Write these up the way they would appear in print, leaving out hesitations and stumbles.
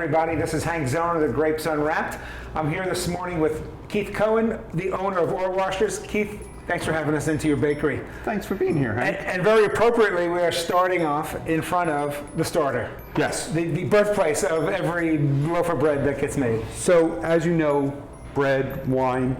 everybody. This is Hank Zoner, the Grapes Unwrapped. I'm here this morning with Keith Cohen, the owner of Orwashers. Keith, thanks for having us into your bakery. Thanks for being here, Hank. And very appropriately, we are starting off in front of the starter. Yes. The birthplace of every loaf of bread that gets made. So, as you know, bread, wine,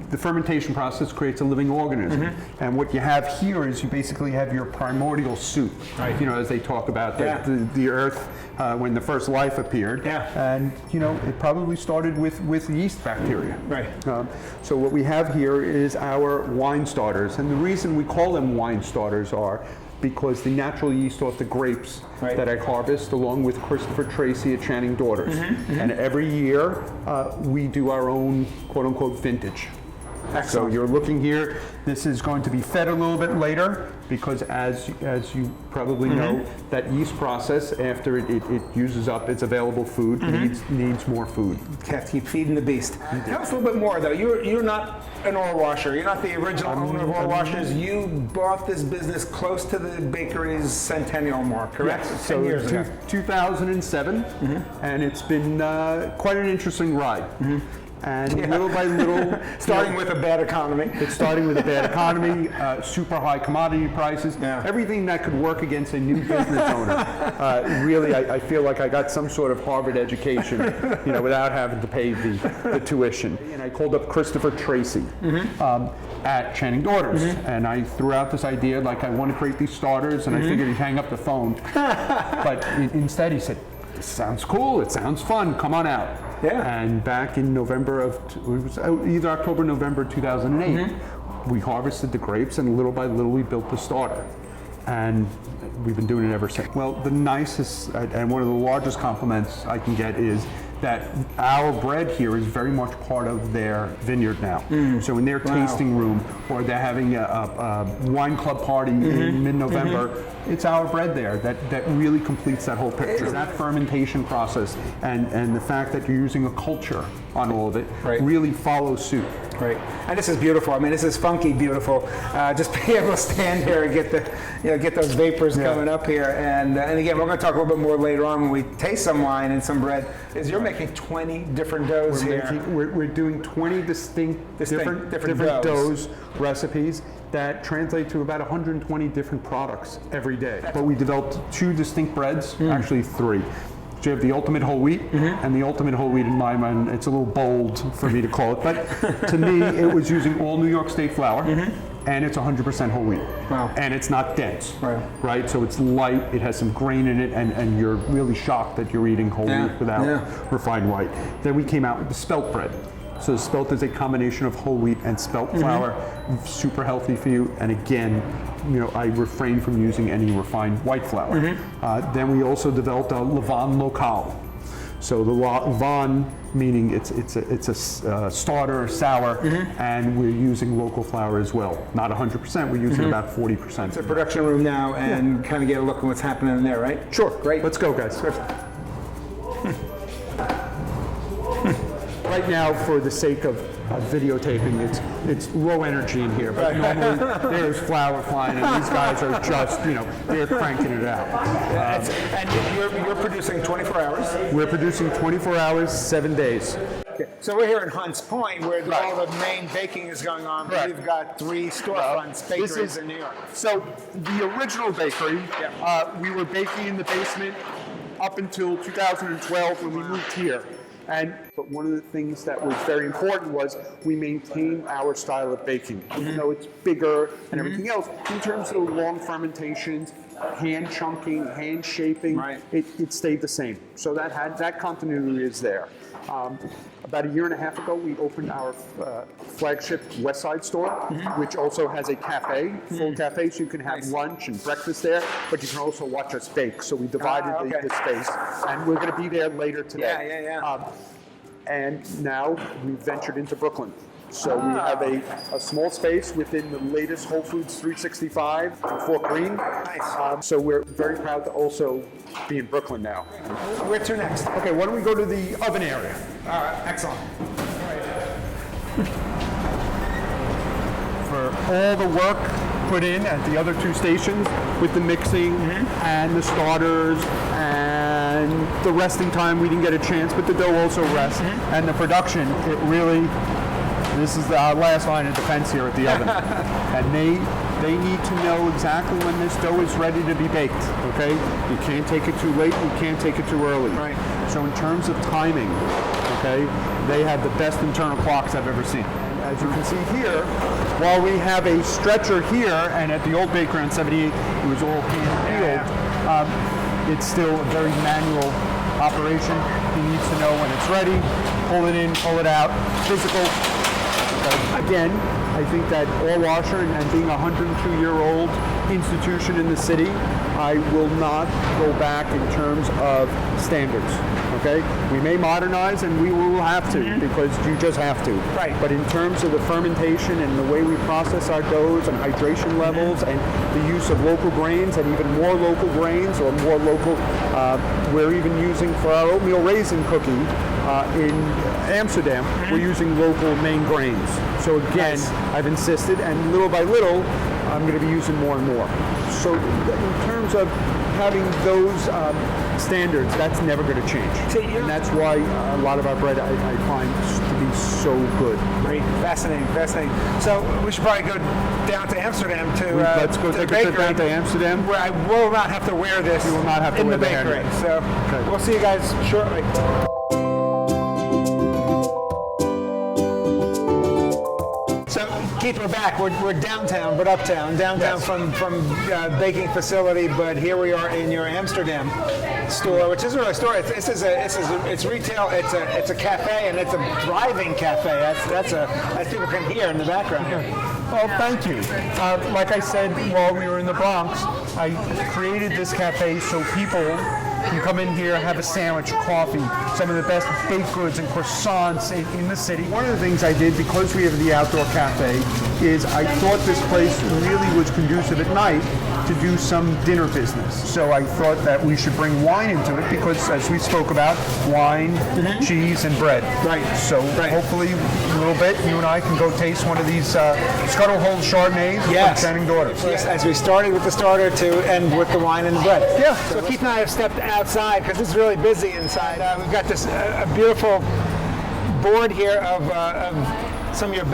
the fermentation process creates a living organism. And what you have here is you basically have your primordial soup. Right. You know, as they talk about the earth when the first life appeared. Yeah. And, you know, it probably started with yeast bacteria. Right. So what we have here is our wine starters. And the reason we call them wine starters are because the natural yeast off the grapes that I harvest along with Christopher Tracy at Channing Daughters. And every year we do our own quote-unquote vintage. Excellent. So you're looking here, this is going to be fed a little bit later because as you probably know, that yeast process, after it uses up its available food, needs more food. You have to keep feeding the beast. Tell us a little bit more though. You're not an Orwasher. You're not the original owner of Orwashers. You bought this business close to the bakery's centennial mark, correct? Yes. 10 years ago. 2007, and it's been quite an interesting ride. And little by little, starting with a bad economy. It's starting with a bad economy, super high commodity prices, everything that could work against a new business owner. Really, I feel like I got some sort of Harvard education, you know, without having to pay the tuition. And I called up Christopher Tracy at Channing Daughters, and I threw out this idea, like I want to create these starters, and I figured he'd hang up the phone. But instead he said, "This sounds cool, it sounds fun, come on out." Yeah. And back in November of, it was either October, November 2008, we harvested the grapes and little by little we built the starter. And we've been doing it ever since. Well, the nicest and one of the largest compliments I can get is that our bread here is very much part of their vineyard now. So in their tasting room, or they're having a wine club party in mid-November, it's our bread there that really completes that whole picture. That fermentation process and the fact that you're using a culture on all of it really follows suit. Right, and this is beautiful. I mean, this is funky beautiful. Just be able to stand here and get those vapors coming up here. And again, we're going to talk a little bit more later on when we taste some wine and some bread. Is you're making 20 different doughs here. We're doing 20 distinct different doughs recipes that translate to about 120 different products every day. But we developed 2 distinct breads, actually 3. So you have the ultimate whole wheat, and the ultimate whole wheat in my mind, it's a little bold for me to call it, but to me it was using all New York State flour, and it's 100% whole wheat. Wow. And it's not dense, right? So it's light, it has some grain in it, and you're really shocked that you're eating whole wheat without refined white. Then we came out with the spelt bread. So the spelt is a combination of whole wheat and spelt flour, super healthy for you. And again, you know, I refrain from using any refined white flour. Then we also developed a levain local. So the levain meaning it's a starter sour, and we're using local flour as well. Not 100%, we're using about 40%. It's a production room now, and kind of get a look at what's happening in there, right? Sure, Great. Let's go, guys. Right now, for the sake of videotaping, it's low energy in here, but normally there's flour flying, and these guys are just, you know, they're cranking it out. And you're producing 24 hours? We're producing 24 hours, 7 days. Okay. So we're here in Hunts Point, where all the main baking is going on. But we've got 3 storefronts, bakeries in New York. So the original bakery, we were baking in the basement up until 2012 when we moved here. But one of the things that was very important was we maintain our style of baking. Even though it's bigger and everything else, in terms of long fermentations, hand chunking, hand shaping, it stayed the same. So that continuity is there. About a year and a half ago, we opened our flagship West Side store, which also has a cafe, full cafe, so you can have lunch and breakfast there, but you can also watch us bake. So we divided the space, and we're going to be there later today. And now we've ventured into Brooklyn. So we have a small space within the latest Whole Foods 365 in Fort Greene. Nice. So we're very proud to also be in Brooklyn now. Where to next? Okay, why don't we go to the oven area? All right, excellent. For all the work put in at the other 2 stations with the mixing and the starters and and the resting time we didn't get a chance, but the dough also rests, and the production, it really, this is our last line of defense here at the oven. And they need to know exactly when this dough is ready to be baked, okay? You can't take it too late, you can't take it too early. Right. So in terms of timing, okay, they have the best internal clocks I've ever seen. As you can see here, while we have a stretcher here, and at the old bakery on 78, it was all hand-peeled, it's still a very manual operation. He needs to know when it's ready, pull it in, pull it out, physical. Again, I think that Orwasher, and being a 102-year-old institution in the city, I will not go back in terms of standards, okay? We may modernize, and we will have to, because you just have to. Right. But in terms of the fermentation and the way we process our doughs and hydration levels and the use of local grains and even more local grains or more local, we're even using for our oatmeal raisin cookie in Amsterdam, we're using local main grains. So again, I've insisted, and little by little, I'm going to be using more and more. So in terms of having those standards, that's never going to change. And that's why a lot of our bread I find to be so good. Great, fascinating, fascinating. So we should probably go down to Amsterdam to Let's go to take the a trip bakery, down to Amsterdam. where I will not have to wear this. You will not have to in wear the the bakery. hairnet. So Okay. we'll see you guys shortly. So keep her back. We're downtown, but uptown. Downtown from baking facility, but here we are in your Amsterdam store, which isn't really a store. It's retail. It's a cafe, and it's a thriving cafe. That's people can hear in the background here. Well, thank you. Like I said while we were in the Bronx, I created this cafe so people can come in here, have a sandwich, coffee, some of the best baked goods and croissants in the city. One of the things I did, because we have the outdoor cafe, is I thought this place really was conducive at night to do some dinner business. So I thought that we should bring wine into it because, as we spoke about, wine, cheese, and bread. Right. So hopefully, in a little bit, you and I can go taste one of these Scuttle Hole Chardonnays from Channing Daughters. Yes, as we started with the starter to end with the wine and the bread. Yeah. So Keith and I have stepped outside because it's really busy inside. We've got this a beautiful board here of some of your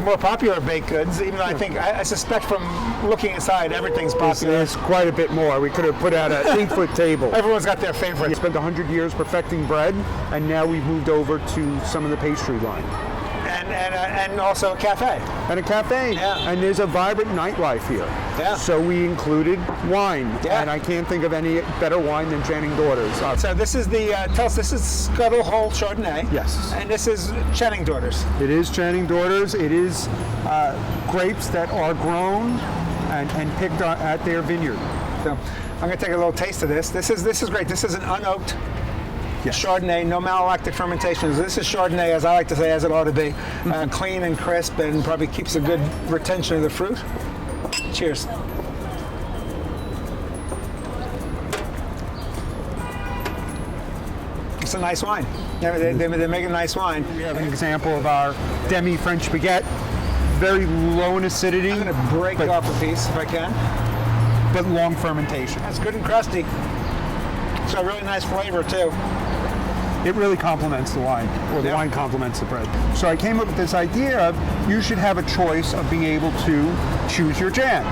more popular baked goods. Even though I suspect from looking inside, everything's popular. There's quite a bit more. We could have put out an 8-foot table. Everyone's got their favorites. We spent 100 years perfecting bread, and now we've moved over to some of the pastry line. And also a cafe. And a cafe. Yeah. And there's a vibrant nightlife here. Yeah. So we included wine. Yeah. And I can't think of any better wine than Channing Daughters. So this is tell us, this is Scuttle Hole Chardonnay. Yes. And this is Channing Daughters. It is Channing Daughters. It is grapes that are grown and picked at their vineyard. So I'm going to take a little taste of this. This is great. This is an unoaked Chardonnay, no malolactic fermentations. This is Chardonnay, as I like to say, as it ought to be. Clean and crisp, and probably keeps a good retention of the fruit. Cheers. It's a nice wine. They make a nice wine. We have an example of our demi French baguette. Very low in acidity. I'm going to break off a piece if I can. But long fermentation. It's good and crusty. It's a really nice flavor too. It really complements the wine, or the wine complements the bread. So I came up with this idea of you should have a choice of being able to choose your jam.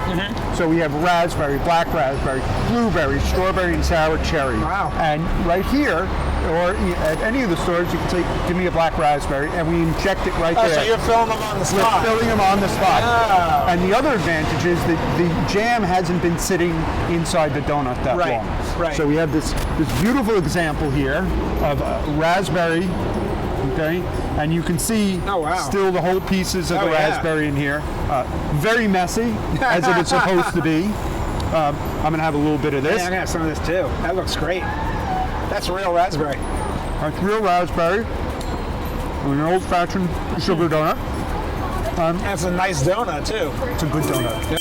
So we have raspberry, black raspberry, blueberry, strawberry, and sour cherry. Wow. And right here, or at any of the stores, you can give me a black raspberry, and we inject it right there. So you're filling them on the spot. We're filling them on the spot. Oh. And the other advantage is that the jam hasn't been sitting inside the donut that long. Right. So we have this beautiful example here of raspberry, okay? And you can see still the whole pieces of the raspberry in here. Very messy, as it is supposed to be. I'm going to have a little bit of this. Yeah, I'm going to have some of this too. That looks great. That's real raspberry. That's real raspberry. An old-fashioned sugar donut. That's a nice donut too. It's a good donut.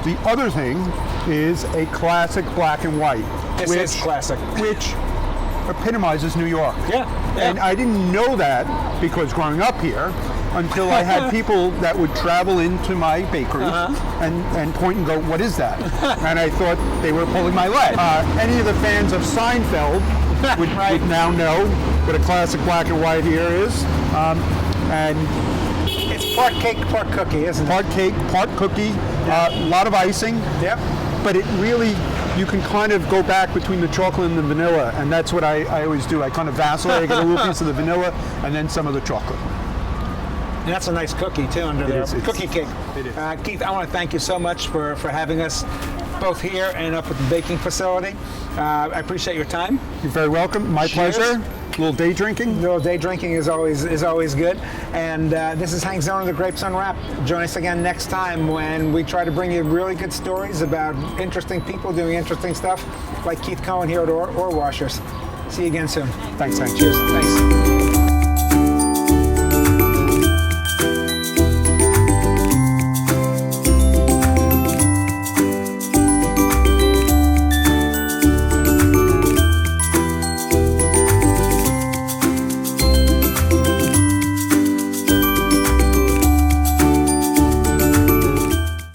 The other thing is a classic black and white. This is classic. Which epitomizes New York. Yeah. And I didn't know that because growing up here, until I had people that would travel into my bakery and point and go, "What is that?" And I thought they were pulling my leg. Any of the fans of Seinfeld would now know what a classic black and white here is. And It's part cake, part cookie, isn't it? part cake, part cookie, a lot of icing. Yep. But it really, you can kind of go back between the chocolate and the vanilla, and that's what I always do. I kind of vacillate, I get a little piece of the vanilla, and then some of the chocolate. And that's a nice cookie too under there. is, it's- Cookie cake. it is. Keith, I want to thank you so much for having us both here and up at the baking facility. I appreciate your time. You're very welcome. My Cheers. pleasure. A little day drinking. A little day drinking is always good. And this is Hank Zone of the Grapes Unwrapped. Join us again next time when we try to bring you really good stories about interesting people doing interesting stuff, like Keith Cohen here at Orwashers. See you again soon. Thanks, Hank. Cheers. Thanks.